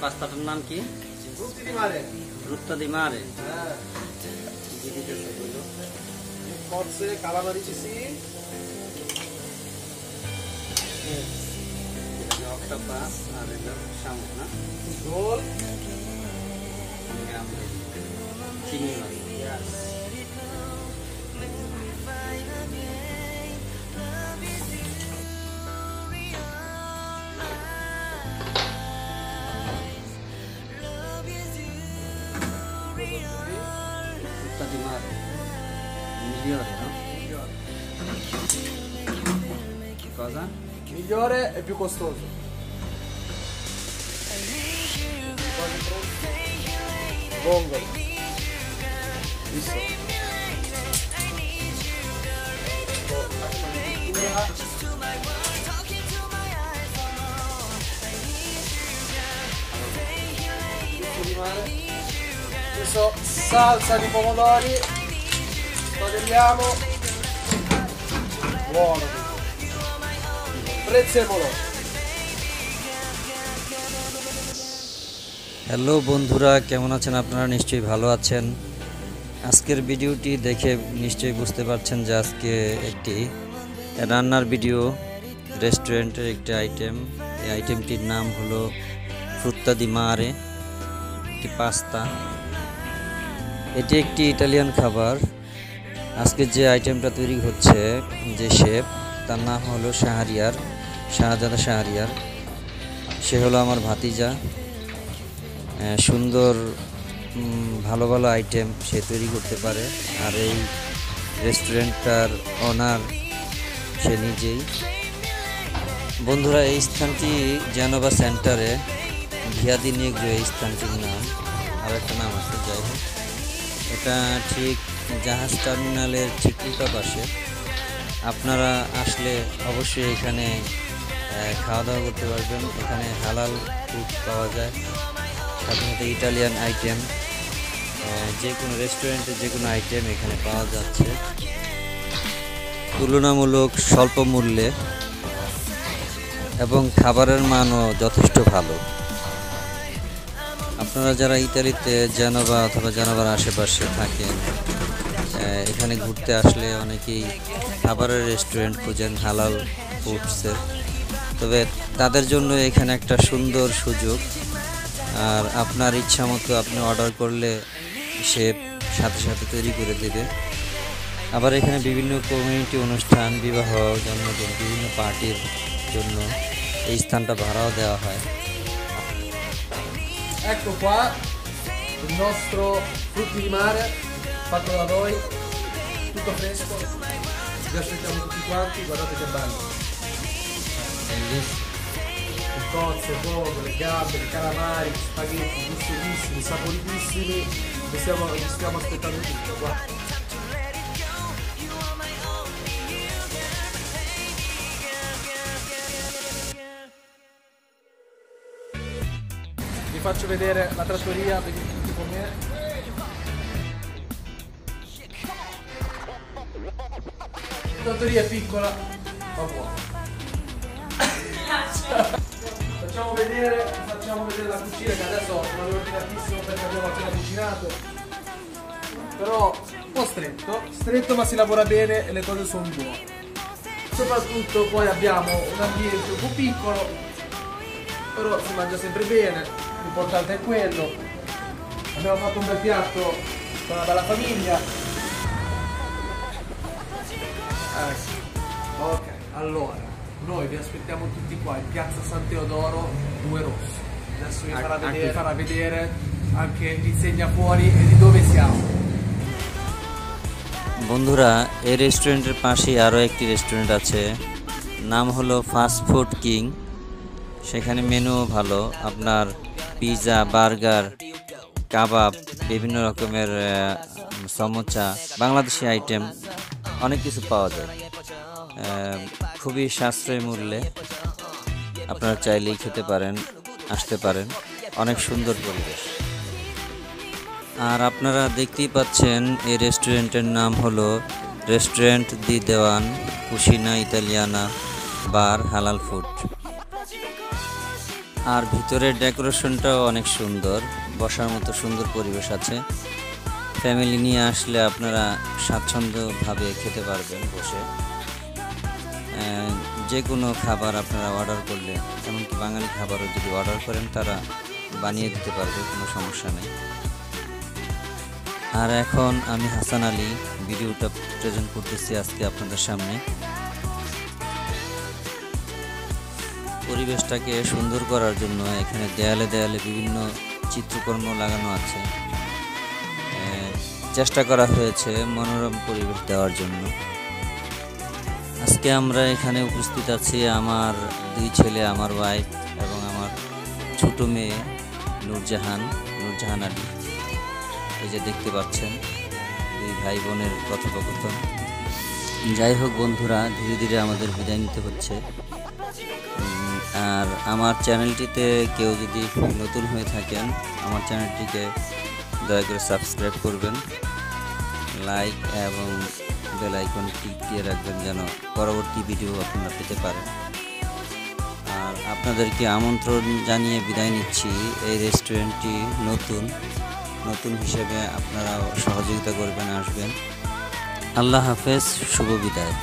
পাস্তাটার নাম কি? ফ্রুত্তা দি মারে। Forse calamarici sì. Octopus আর এটা শামুক না? Roll. চিংড়ি মাছ। Yes. Frutta di mare. Migliore, no? Cosa? Migliore e più costoso. Vongole. Visto? Adesso salsa di pomodori, spadelliamo, buono, prezzemolo. Hello বন্ধুরা, কেমন আছেন আপনারা? নিশ্চয়ই ভালো আছেন। আজকের ভিডিওটি দেখে নিশ্চয়ই বুঝতে পারছেন যে আজকে একটি রান্নার ভিডিও, রেস্টুরেন্টের একটি আইটেম। এই আইটেমটির নাম হলো ফ্রুত্তা দি মারে, একটি পাস্তা। এটি একটি ইটালিয়ান খাবার। আজকে যে আইটেমটা তৈরি হচ্ছে, যে শেফ, তার নাম হলো শাহজাদা শাহরিয়ার। সে হলো আমার ভাতিজা। সুন্দর ভালো ভালো আইটেম সে তৈরি করতে পারে। আর এই রেস্টুরেন্টটার ওনার সে নিজেই। বন্ধুরা, এই স্থানটি জেনোভা সেন্টারে, ভিয়া দি নেগ্রো এই স্থানটির নাম। আর একটা নাম আছে, যাই হোক। এটা ঠিক জাহাজ টার্মিনালের ঠিক উল্টা পাশে। আপনারা আসলে অবশ্যই এখানে খাওয়া দাওয়া করতে পারবেন। এখানে হালাল ফুড পাওয়া যায়, সাথে সাথে ইটালিয়ান আইটেম, যে কোনো রেস্টুরেন্টে যে কোনো আইটেম এখানে পাওয়া যাচ্ছে তুলনামূলক স্বল্প মূল্যে, এবং খাবারের মানও যথেষ্ট ভালো। আপনারা যারা ইতালিতে জেনোভা অথবা জেনোভার আশেপাশে থাকেন, এখানে ঘুরতে আসলে অনেকেই খাবারের রেস্টুরেন্ট খুঁজেন, হালাল ফুডসের। তবে তাদের জন্য এখানে একটা সুন্দর সুযোগ। আর আপনার ইচ্ছা মতো আপনি অর্ডার করলে সে সাথে সাথে তৈরি করে দেবে। আবার এখানে বিভিন্ন কমিউনিটি অনুষ্ঠান, বিবাহ, জন্মদিন, বিভিন্ন পার্টির জন্য এই স্থানটা ভাড়াও দেওয়া হয়। Ecco qua il nostro frutti di mare fatto da noi, tutto fresco. Vi aspettiamo tutti quanti, guardate che bello. Bellissimo. Le cozze, vongole, gamberi, calamari, spaghetti gustosissimi, saporitissimi. Vi stiamo aspettando tutto, guarda. Vi faccio vedere la trattoria, venite tutti con me. La trattoria è piccola, ma buona. Facciamo vedere la cucina, che adesso non è ordinatissimo perché abbiamo appena cucinato. Però un po' stretto ma si lavora bene e le cose sono buone. Soprattutto poi abbiamo un ambiente un po' piccolo, però si mangia sempre bene. L'importante è quello. Abbiamo fatto un bel piatto con una bella famiglia. Ok, allora noi vi aspettiamo tutti qua in piazza San Teodoro 2 Rosso. Adesso vi farà vedere anche l'insegna fuori e di dove siamo. বন্ধুরা, এই রেস্টুরেন্টের পাশেই আরও একটি restaurant আছে, নাম হলো fast food king. সেখানে মেনুও ভালো। আপনার পিৎজা, বার্গার, কাবাব, বিভিন্ন রকমের সমোসা, বাংলাদেশি আইটেম অনেক কিছু পাওয়া যায় খুবই সাশ্রয়ী মূল্যে। আপনারা চাইলেই খেতে পারেন, আসতে পারেন। অনেক সুন্দর পরিবেশ। আর আপনারা দেখতেই পাচ্ছেন এই রেস্টুরেন্টের নাম হলো রেস্টুরেন্ট দি দেওয়ান কুসিনা ইতালিয়ানা বার হালাল ফুড। আর ভিতরের ডেকোরেশনটাও অনেক সুন্দর, বসার মতো সুন্দর পরিবেশ আছে। ফ্যামিলি নিয়ে আসলে আপনারা স্বাচ্ছন্দ্যভাবে খেতে পারবেন বসে। যে কোনো খাবার আপনারা অর্ডার করলে, এমনকি বাঙালি খাবারও যদি অর্ডার করেন তারা বানিয়ে দিতে পারবে, কোনো সমস্যা নেই। আর এখন আমি হাসান আলী ভিডিওটা প্রেজেন্ট করতেছি আজকে আপনাদের সামনে। পরিবেশটাকে সুন্দর করার জন্য এখানে দেয়ালে দেয়ালে বিভিন্ন চিত্রকর্ম লাগানো আছে। চেষ্টা করা হয়েছে মনোরম পরিবেশ দেওয়ার জন্য। আজকে আমরা এখানে উপস্থিত আছি, আমার 2 ছেলে, আমার ওয়াইফ এবং আমার ছোট মেয়ে নূরজাহান আলী। এই যে দেখতে পাচ্ছেন 2 ভাই বোনের কথোপকথন। যাই হোক বন্ধুরা, ধীরে ধীরে আমাদের বিদায় নিতে হচ্ছে। আর আমার চ্যানেলটিতে কেউ যদি নতুন হয়ে থাকেন, আমার চ্যানেলটিকে দয়া করে সাবস্ক্রাইব করবেন, লাইক এবং বেল আইকন টিক দিয়ে রাখবেন যেন পরবর্তী ভিডিও আপনারা পেতে পারেন। আর আপনাদেরকে আমন্ত্রণ জানিয়ে বিদায় নিচ্ছি। এই রেস্টুরেন্টটি নতুন হিসেবে আপনারা সহযোগিতা করবেন, আসবেন। আল্লাহ হাফেজ, শুভ বিদায়।